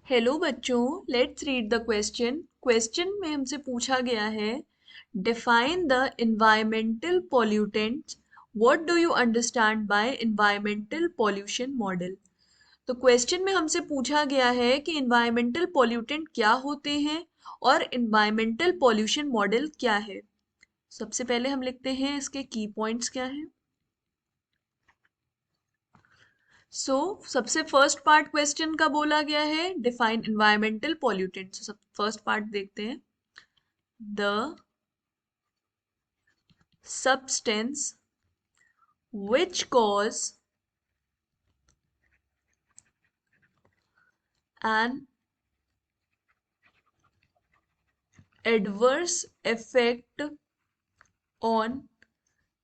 Hello बच्चों, let's read the question. Question में हमसे पूछा गया है, define the environmental pollutants. What do you understand by environmental pollution model. तो क्वेश्चन में हमसे पूछा गया है कि इन्वायरमेंटल पोल्यूटेंट क्या होते हैं और इन्वायरमेंटल पोल्यूशन मॉडल क्या है। सबसे पहले हम लिखते हैं इसके की पॉइंट्स क्या हैं। सबसे फर्स्ट पार्ट क्वेश्चन का बोला गया है डिफाइन इन्वायरमेंटल पोल्यूटेंट। सब फर्स्ट पार्ट देखते हैं। The substance which cause an adverse effect on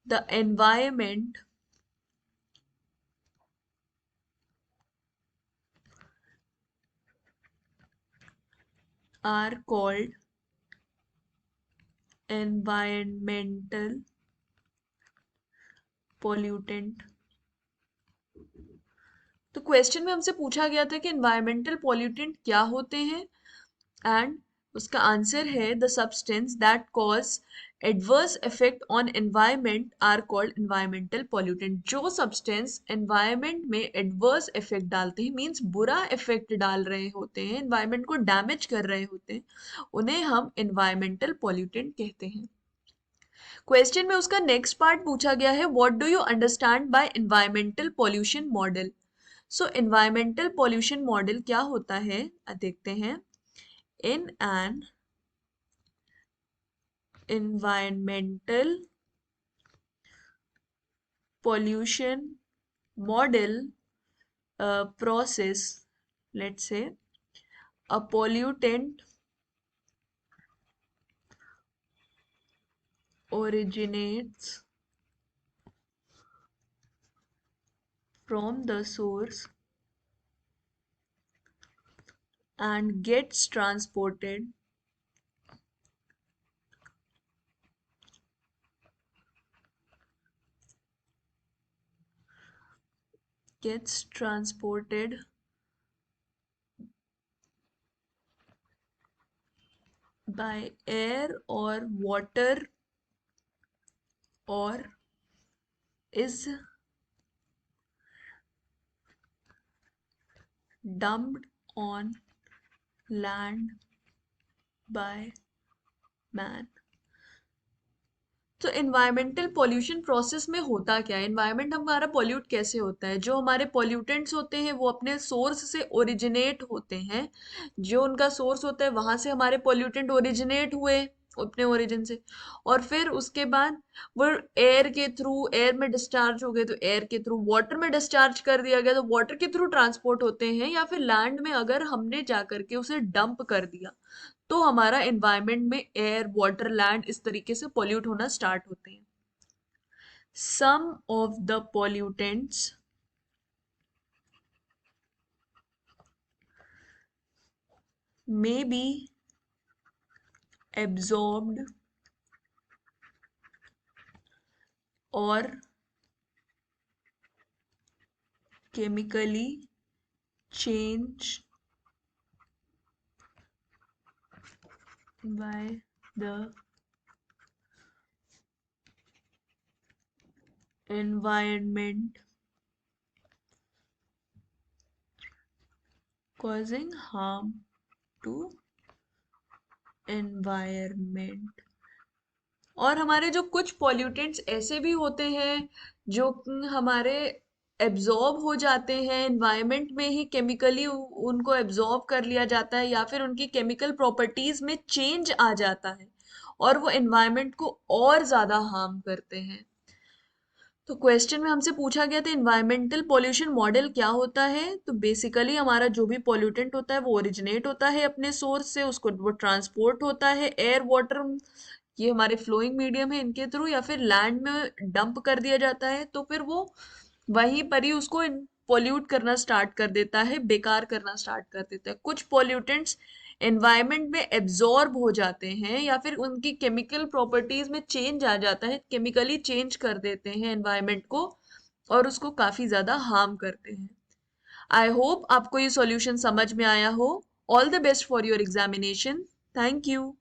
the environment are called environmental pollutant। तो क्वेश्चन में हमसे पूछा गया था कि एनवायरमेंटल पॉल्यूटेंट क्या होते हैं, एंड उसका आंसर है the substance that cause adverse effect on environment are called environmental pollutant. जो सब्सटेंस एनवायरनमेंट में एडवर्स इफेक्ट डालते हैं, मींस बुरा इफेक्ट डाल रहे होते हैं, एनवायरनमेंट को डैमेज कर रहे होते हैं, उन्हें हम एनवायरमेंटल पॉल्यूटेंट कहते हैं। क्वेश्चन में उसका नेक्स्ट पार्ट पूछा गया है, what do you understand by environmental pollution model. So environmental pollution model क्या होता है, देखते हैं। In an environmental pollution model process, let's say a pollutant originates from the source and gets transported by air or water or is dumped on land by man। तो environmental pollution process में होता क्या है, environment हमारा pollute कैसे होता है। जो हमारे पॉल्यूटेंट्स होते हैं वो अपने सोर्स से ओरिजिनेट होते हैं, जो उनका सोर्स होता है वहां से हमारे पॉल्यूटेंट ओरिजिनेट हुए अपने ओरिजिन से, और फिर उसके बाद वो एयर के थ्रू, एयर में डिस्चार्ज हो गए तो एयर के थ्रू, वाटर में डिस्चार्ज कर दिया गया तो वाटर के थ्रू ट्रांसपोर्ट होते हैं, या फिर लैंड में अगर हमने जा करके उसे डंप कर दिया तो हमारा एनवायरनमेंट में एयर, वाटर, लैंड इस तरीके से पॉल्यूट होना स्टार्ट होते हैं। Some of the pollutants may be absorbed or chemically changed by the environment, causing harm to environment। और हमारे जो कुछ पॉल्यूटेंट्स ऐसे भी होते हैं जो हमारे एब्जॉर्ब हो जाते हैं एनवायरनमेंट में ही, केमिकली उनको एब्जॉर्ब कर लिया जाता है, या फिर उनकी केमिकल प्रॉपर्टीज में चेंज आ जाता है और वो एनवायरनमेंट को और ज्यादा हार्म करते हैं। तो क्वेश्चन में हमसे पूछा गया था इन्वायरमेंटल पॉल्यूशन मॉडल क्या होता है। तो बेसिकली हमारा जो भी पॉल्यूटेंट होता है वो ओरिजिनेट होता है अपने सोर्स से, उसको वो ट्रांसपोर्ट होता है एयर, वाटर, ये हमारे फ्लोइंग मीडियम है इनके थ्रू, या फिर लैंड में डंप कर दिया जाता है, तो फिर वो वहीं पर ही उसको पोल्यूट करना स्टार्ट कर देता है, बेकार करना स्टार्ट कर देता है। कुछ पोल्यूटेंट्स एनवायरनमेंट में एब्जॉर्ब हो जाते हैं या फिर उनकी केमिकल प्रॉपर्टीज में चेंज आ जाता है, केमिकली चेंज कर देते हैं एनवायरनमेंट को और उसको काफी ज्यादा हार्म करते हैं। आई होप आपको ये सॉल्यूशन समझ में आया हो। All the best for your examination. Thank you.